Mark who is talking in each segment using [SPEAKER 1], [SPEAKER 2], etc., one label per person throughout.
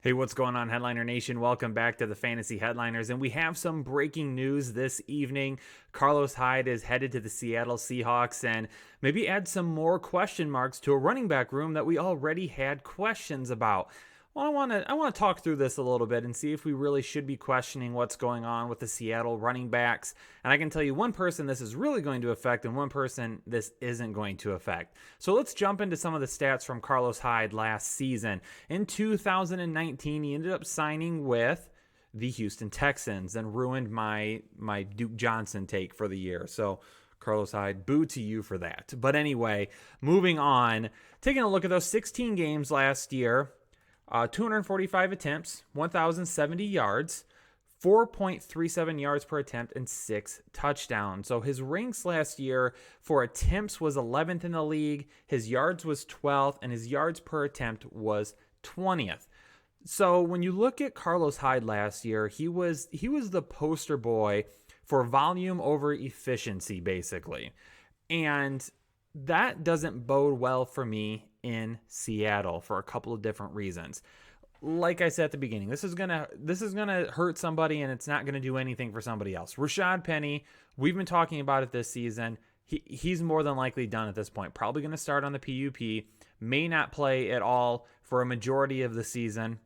[SPEAKER 1] Hey, what's going on, Headliner Nation? Welcome back to the Fantasy Headliners. And we have some breaking news this evening. Carlos Hyde is headed to the Seattle Seahawks and maybe add some more question marks to a running back room that we already had questions about. Well, I want to talk through this a little bit and see if we really should be questioning what's going on with the Seattle running backs. And I can tell you one person this is really going to affect and one person this isn't going to affect. So let's jump into some of the stats from Carlos Hyde last season. In 2019, he ended up signing with the Houston Texans and ruined my Duke Johnson take for the year. So Carlos Hyde, boo to you for that. But anyway, moving on, taking a look at those 16 games last year. 245 attempts, 1,070 yards, 4.37 yards per attempt, and 6 touchdowns. So his ranks last year for attempts was 11th in the league, his yards was 12th, and his yards per attempt was 20th. So when you look at Carlos Hyde last year, he was the poster boy for volume over efficiency, basically. And that doesn't bode well for me in Seattle for a couple of different reasons. Like I said at the beginning, this is gonna hurt somebody, and it's not gonna do anything for somebody else. Rashad Penny, we've been talking about it this season. He's more than likely done at this point. Probably gonna start on the PUP. May not play at all for a majority of the season.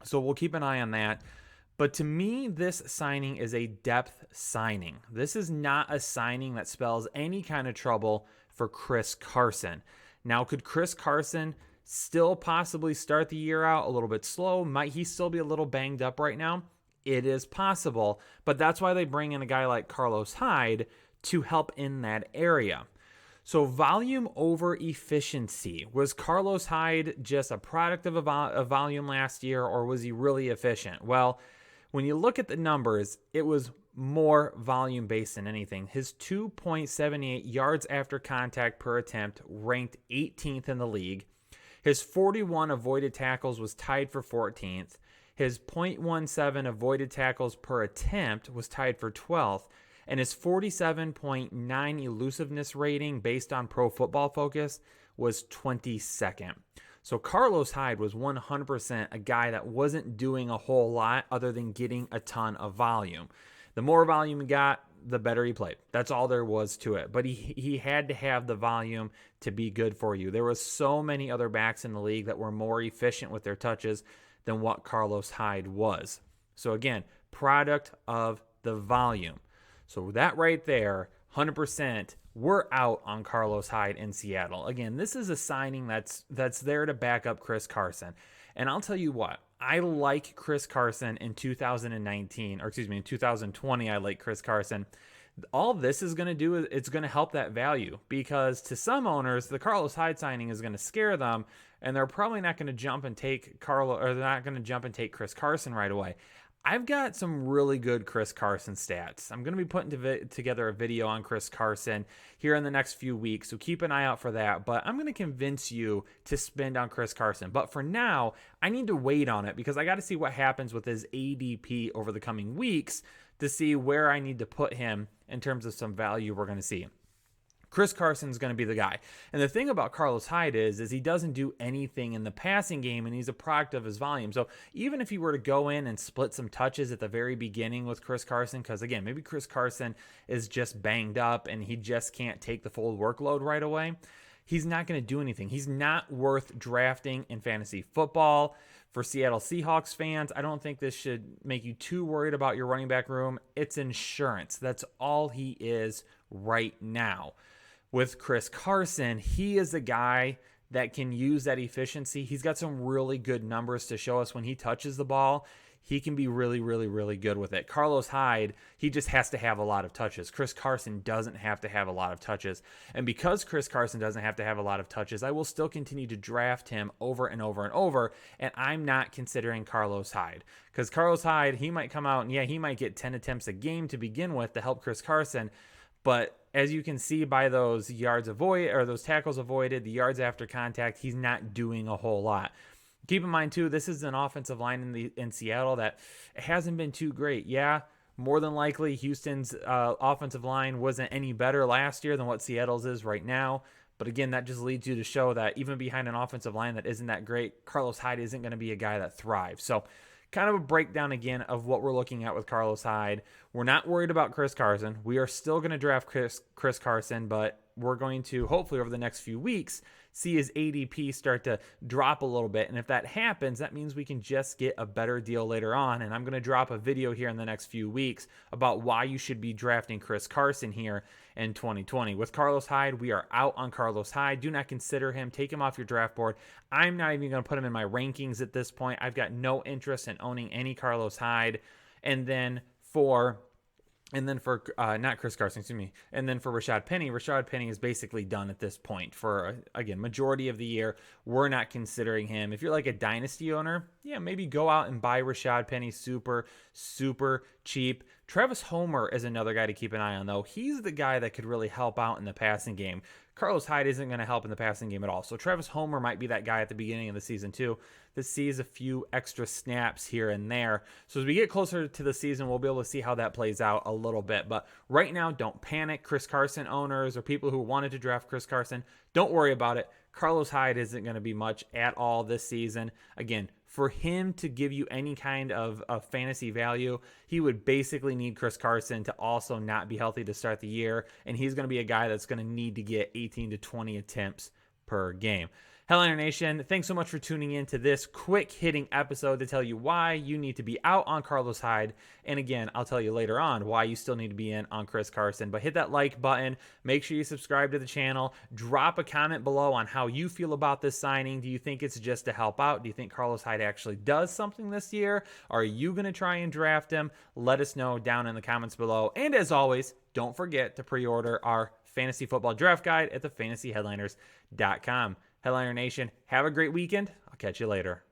[SPEAKER 1] So we'll keep an eye on that. But to me, this signing is a depth signing. This is not a signing that spells any kind of trouble for Chris Carson. Now, could Chris Carson still possibly start the year out a little bit slow? Might he still be a little banged up right now? It is possible, but that's why they bring in a guy like Carlos Hyde to help in that area. So volume over efficiency. Was Carlos Hyde just a product of a volume last year, or was he really efficient? Well, when you look at the numbers, it was more volume based than anything. His 2.78 yards after contact per attempt ranked 18th in the league. His 41 avoided tackles was tied for 14th. His .17 avoided tackles per attempt was tied for 12th. And his 47.9 elusiveness rating based on Pro Football Focus was 22nd. So Carlos Hyde was 100% a guy that wasn't doing a whole lot other than getting a ton of volume. The more volume he got, the better he played. That's all there was to it. But he had to have the volume to be good for you. There was so many other backs in the league that were more efficient with their touches than what Carlos Hyde was. So again, product of the volume. So that right there, 100%, we're out on Carlos Hyde in Seattle. Again, this is a signing that's there to back up Chris Carson. And I'll tell you what, I like Chris Carson in 2019, or excuse me, in 2020, I like Chris Carson. All this is going to do is it's going to help that value, because to some owners, the Carlos Hyde signing is going to scare them, and they're probably not going to jump and take they're not going to jump and take Chris Carson right away. I've got some really good Chris Carson stats. I'm going to be putting together a video on Chris Carson here in the next few weeks, so keep an eye out for that. But I'm going to convince you to spend on Chris Carson. But for now, I need to wait on it because I got to see what happens with his ADP over the coming weeks to see where I need to put him in terms of some value we're going to see. Chris Carson's going to be the guy. And the thing about Carlos Hyde is he doesn't do anything in the passing game, and he's a product of his volume. So even if he were to go in and split some touches at the very beginning with Chris Carson, because again, maybe Chris Carson is just banged up and he just can't take the full workload right away, he's not going to do anything. He's not worth drafting in fantasy football. For Seattle Seahawks fans, I don't think this should make you too worried about your running back room. It's insurance. That's all he is right now. With Chris Carson, he is a guy that can use that efficiency. He's got some really good numbers to show us when he touches the ball. He can be really, really, really good with it. Carlos Hyde, he just has to have a lot of touches. Chris Carson doesn't have to have a lot of touches. And because Chris Carson doesn't have to have a lot of touches, I will still continue to draft him over and over and over. And I'm not considering Carlos Hyde. Because Carlos Hyde, he might come out and he might get 10 attempts a game to begin with to help Chris Carson. But as you can see by those yards avoided, or those tackles avoided, the yards after contact, he's not doing a whole lot. Keep in mind too, this is an offensive line in Seattle that hasn't been too great. Yeah, more than likely Houston's offensive line wasn't any better last year than what Seattle's is right now. But again, that just leads you to show that even behind an offensive line that isn't that great, Carlos Hyde isn't going to be a guy that thrives. So kind of a breakdown again of what we're looking at with Carlos Hyde. We're not worried about Chris Carson. We are still going to draft Chris Carson, but we're going to hopefully over the next few weeks see his ADP start to drop a little bit. And if that happens, that means we can just get a better deal later on. And I'm going to drop a video here in the next few weeks about why you should be drafting Chris Carson here in 2020. With Carlos Hyde, we are out on Carlos Hyde. Do not consider him. Take him off your draft board. I'm not even going to put him in my rankings at this point. I've got no interest in owning any Carlos Hyde. And then for not Chris Carson, excuse me. And then for Rashad Penny is basically done at this point for, again, majority of the year. We're not considering him. If you're like a dynasty owner, yeah, maybe go out and buy Rashad Penny super, super cheap. Travis Homer is another guy to keep an eye on, though. He's the guy that could really help out in the passing game. Carlos Hyde isn't going to help in the passing game at all. So Travis Homer might be that guy at the beginning of the season too that sees a few extra snaps here and there. So as we get closer to the season, we'll be able to see how that plays out a little bit. But right now, don't panic. Chris Carson owners or people who wanted to draft Chris Carson, don't worry about it. Carlos Hyde isn't going to be much at all this season. Again, for him to give you any kind of fantasy value, he would basically need Chris Carson to also not be healthy to start the year. And he's going to be a guy that's going to need to get 18 to 20 attempts per game. Headliner Nation, thanks so much for tuning in to this quick hitting episode to tell you why you need to be out on Carlos Hyde. And again, I'll tell you later on why you still need to be in on Chris Carson. But hit that like button. Make sure you subscribe to the channel. Drop a comment below on how you feel about this signing. Do you think it's just to help out? Do you think Carlos Hyde actually does something this year? Are you going to try and draft him? Let us know down in the comments below. And as always, don't forget to pre-order our fantasy football draft guide at thefantasyheadliners.com. Headliner Nation, have a great weekend. I'll catch you later.